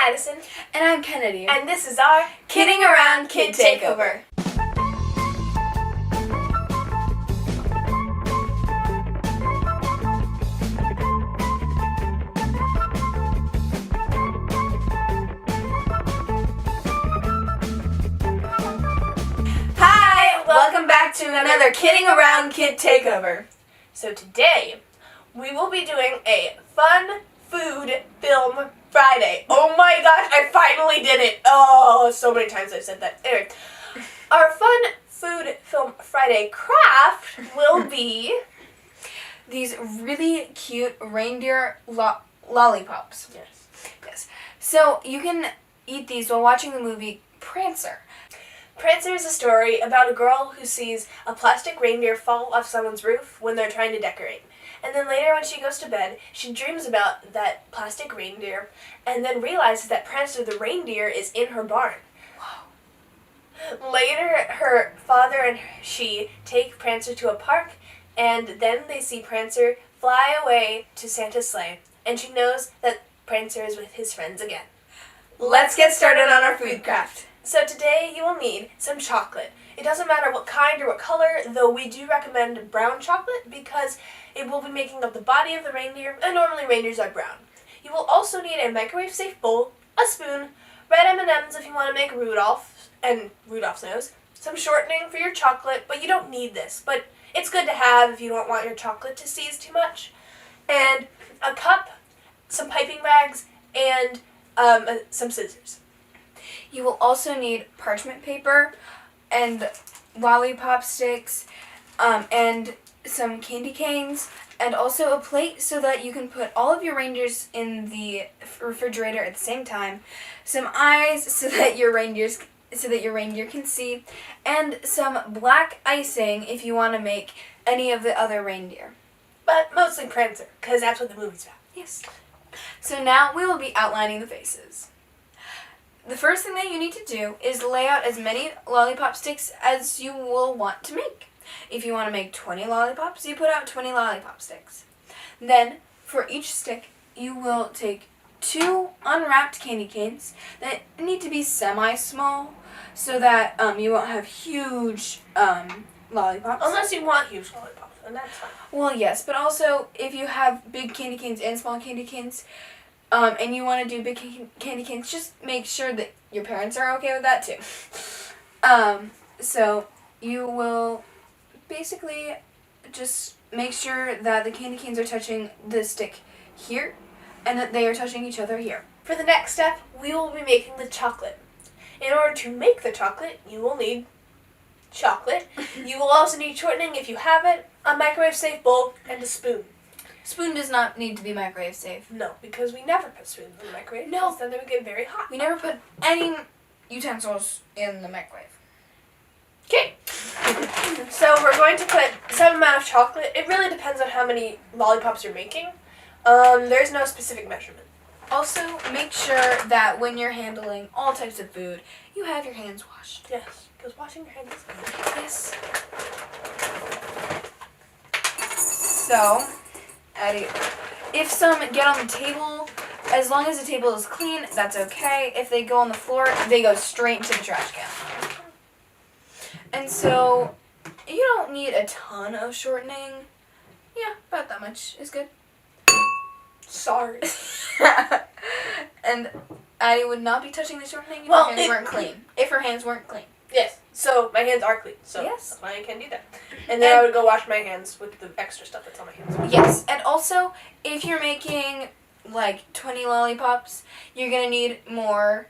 Addison. And I'm Kennedy. And this is our Kidding Around Kid Takeover. Hi! Welcome back to another Kidding Around Kid Takeover. So today, we will be doing a fun food film Friday. Oh my gosh, I finally did it. Oh, so many times I've said that. Anyway, our fun food film Friday craft will be These really cute reindeer lollipops. Yes. So you can eat these while watching the movie Prancer. Prancer is a story about a girl who sees a plastic reindeer fall off someone's roof when they're trying to decorate. And then later when she goes to bed, she dreams about that plastic reindeer and then realizes that Prancer the reindeer is in her barn. Wow. Later, her father and she take Prancer to a park, and then they see Prancer fly away to Santa's sleigh, and she knows that Prancer is with his friends again. Let's get started on our food craft. So today you will need some chocolate. It doesn't matter what kind or what color, though we do recommend brown chocolate because it will be making up the body of the reindeer, and normally reindeers are brown. You will also need a microwave-safe bowl, a spoon, red M&Ms if you want to make Rudolph and Rudolph's nose, some shortening for your chocolate, but you don't need this, but it's good to have if you don't want your chocolate to seize too much, and a cup, some piping bags, and some scissors. You will also need parchment paper and lollipop sticks and some candy canes and also a plate so that you can put all of your reindeers in the refrigerator at the same time, some eyes so that your reindeer can see, and some black icing if you want to make any of the other reindeer. But mostly Prancer, because that's what the movie's about. Yes. So now we will be outlining the faces. The first thing that you need to do is lay out as many lollipop sticks as you will want to make. If you want to make 20 lollipops, you put out 20 lollipop sticks. Then, for each stick, you will take 2 unwrapped candy canes that need to be semi-small so that you won't have huge lollipops. Unless you want huge lollipops, and that's fine. Well, yes, but also if you have big candy canes and small candy canes, and you want to do big candy canes, just make sure that your parents are okay with that too. So you will basically just make sure that the candy canes are touching the stick here and that they are touching each other here. For the next step, we will be making the chocolate. In order to make the chocolate, you will need chocolate. You will also need shortening if you have it, a microwave-safe bowl, and a spoon. Spoon does not need to be microwave safe. No, because we never put spoons in the microwave. No. Because then they would get very hot. We never put any utensils in the microwave. Okay. So we're going to put some amount of chocolate. It really depends on how many lollipops you're making. There's no specific measurement. Also, make sure that when you're handling all types of food, you have your hands washed. Yes, because washing your hands is good. Yes. So, Addie, if some get on the table, as long as the table is clean, that's okay. If they go on the floor, they go straight to the trash can. And so, you don't need a ton of shortening. Yeah, about that much is good. Sorry. And Addie would not be touching the shortening if Well, her hands weren't clean. If her hands weren't clean. Yes. So my hands are clean. So Yes. that's why I can do that. And then I would go wash my hands with the extra stuff that's on my hands. Yes, and also, if you're making like 20 lollipops, you're gonna need more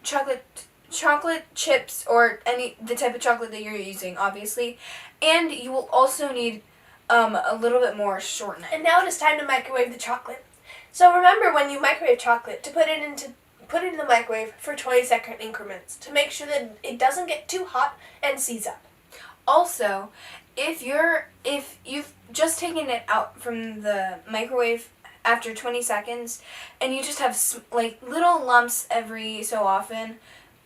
chocolate chips or the type of chocolate that you're using, obviously, and you will also need a little bit more shortening. And now it is time to microwave the chocolate. So remember when you microwave chocolate to put it in the microwave for 20-second increments to make sure that it doesn't get too hot and seize up. Also, if you've just taken it out from the microwave after 20 seconds and you just have like little lumps every so often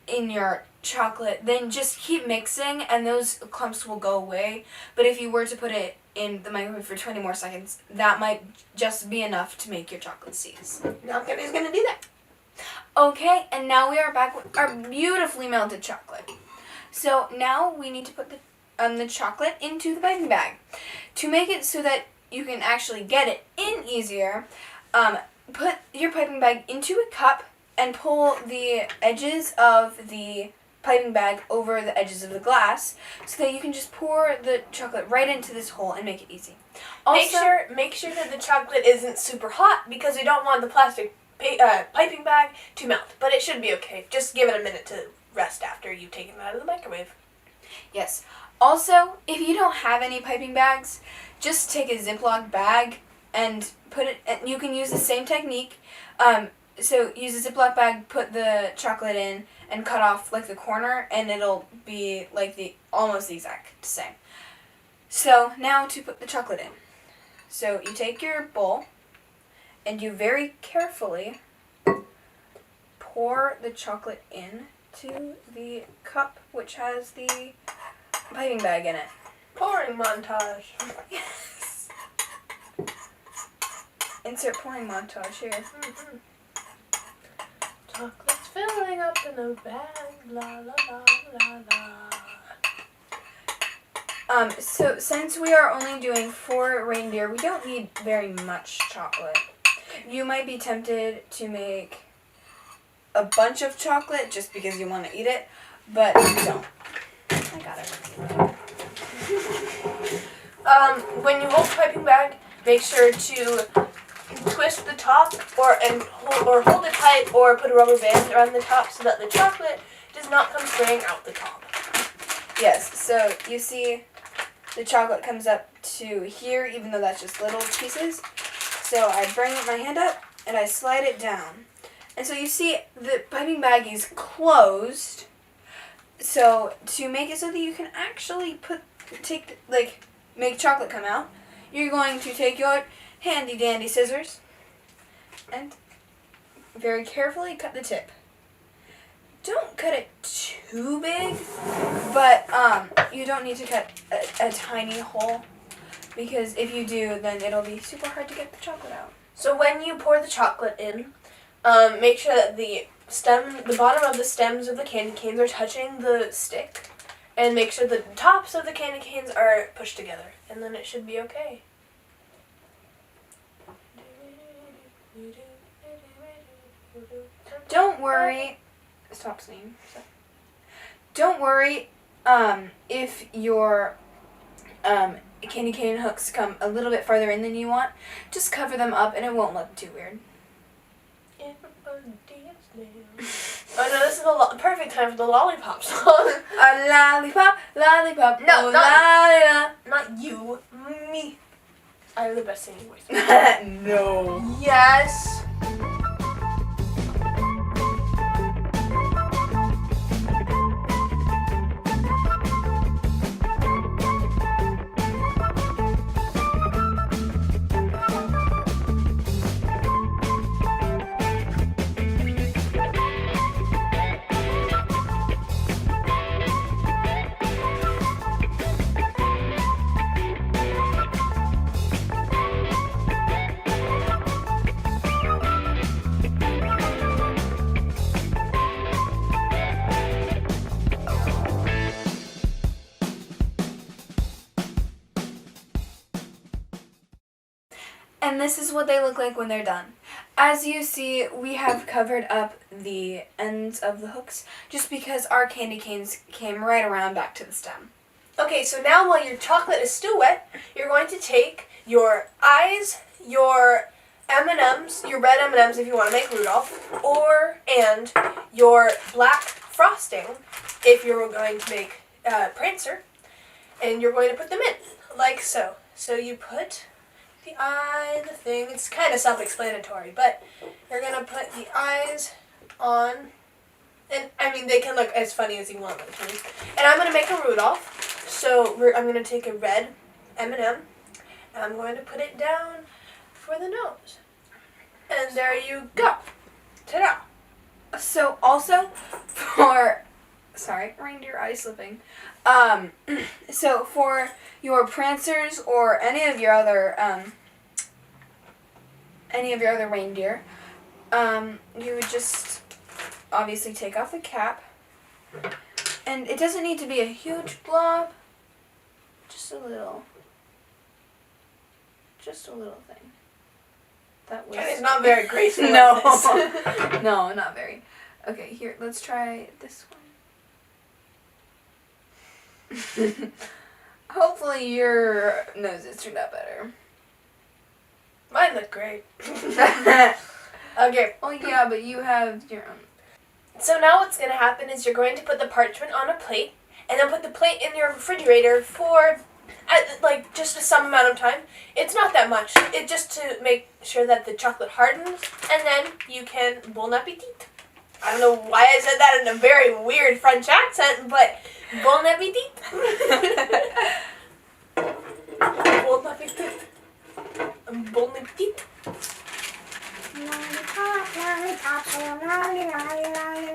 in your chocolate, then just keep mixing and those clumps will go away. But if you were to put it in the microwave for 20 more seconds, that might just be enough to make your chocolate seize. Now Kenny's gonna do that. Okay, and now we are back with our beautifully melted chocolate. So now we need to put the chocolate into the piping bag. To make it so that you can actually get it in easier, put your piping bag into a cup and pull the edges of the piping bag over the edges of the glass so that you can just pour the chocolate right into this hole and make it easy. Also, make sure that the chocolate isn't super hot because we don't want the plastic piping bag to melt. But it should be okay. Just give it a minute to rest after you've taken it out of the microwave. Yes. Also, if you don't have any piping bags, just take a Ziploc bag and put it. And you can use the same technique. So use a Ziploc bag, put the chocolate in, and cut off like the corner, and it'll be like almost the exact same. So now to put the chocolate in. So you take your bowl, and you very carefully pour the chocolate in to the cup which has the piping bag in it. Pouring montage. Yes. Insert pouring montage here. Mm-hmm. Chocolate's filling up in the bag, la la la la la. So since we are only doing 4 reindeer, we don't need very much chocolate. You might be tempted to make a bunch of chocolate just because you want to eat it, but don't. I got it. When you hold the piping bag, make sure to twist the top or hold it tight or put a rubber band around the top so that the chocolate does not come spraying out the top. Yes, so you see the chocolate comes up to here, even though that's just little pieces. So I bring my hand up and I slide it down. And so you see the piping bag is closed. So to make it so that you can actually make chocolate come out, you're going to take your handy dandy scissors and very carefully cut the tip. Don't cut it too big, but you don't need to cut a tiny hole, because if you do, then it'll be super hard to get the chocolate out. So when you pour the chocolate in, make sure that the bottom of the stems of the candy canes are touching the stick, and make sure the tops of the candy canes are pushed together, and then it should be okay. Don't worry. Stop singing. Don't worry if your candy cane hooks come a little bit farther in than you want. Just cover them up and it won't look too weird. Oh no, this is the perfect time for the lollipop song. A lollipop, lollipop, No, oh, not you, me. I have the best singing voice. No. Yes. And this is what they look like when they're done. As you see, we have covered up the ends of the hooks just because our candy canes came right around back to the stem. Okay, so now while your chocolate is still wet, you're going to take your eyes, your M&Ms, your red M&Ms if you want to make Rudolph, and your black frosting if you're going to make Prancer, and you're going to put them in, like so. So you put the eye, the thing, it's kind of self-explanatory, but you're going to put the eyes on, and I mean they can look as funny as you want them to. And I'm going to make a Rudolph, so I'm going to take a red M&M, and I'm going to put it down for the nose. And there you go. Ta-da! So also for, sorry, reindeer eye slipping. So for your Prancers or any of your other reindeer, you would just obviously take off the cap. And it doesn't need to be a huge blob. Just a little thing. That was... And it's not very graceful. No. like this. No, not very. Okay, here, let's try this one. Hopefully your noses turned out better. Mine look great. Okay. Oh yeah, but you have your own. So now what's going to happen is you're going to put the parchment on a plate, and then put the plate in your refrigerator for like just some amount of time. It's not that much. It's just to make sure that the chocolate hardens, and then you can bon appetit. I don't know why I said that in a very weird French accent, but bon appetit. Bon appetit. Bon appetit.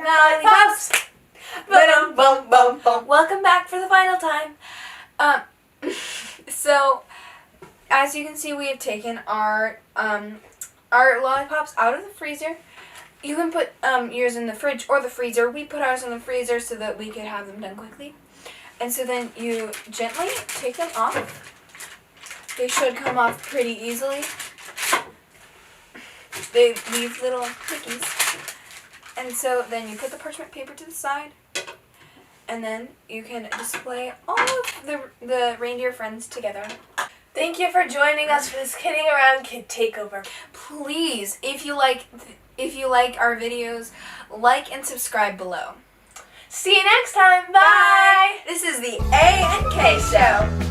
Lollipops. Ba-dum-bum-bum-bum. Welcome back for the final time. So, as you can see, we have taken our lollipops out of the freezer. You can put yours in the fridge or the freezer. We put ours in the freezer so that we could have them done quickly. And so then you gently take them off. They should come off pretty easily. They leave little cookies. And so then you put the parchment paper to the side. And then you can display all of the reindeer friends together. Thank you for joining us for this Kidding Around Kid Takeover. Please, if you like our videos, like and subscribe below. See you next time. Bye. This is the A&K Show.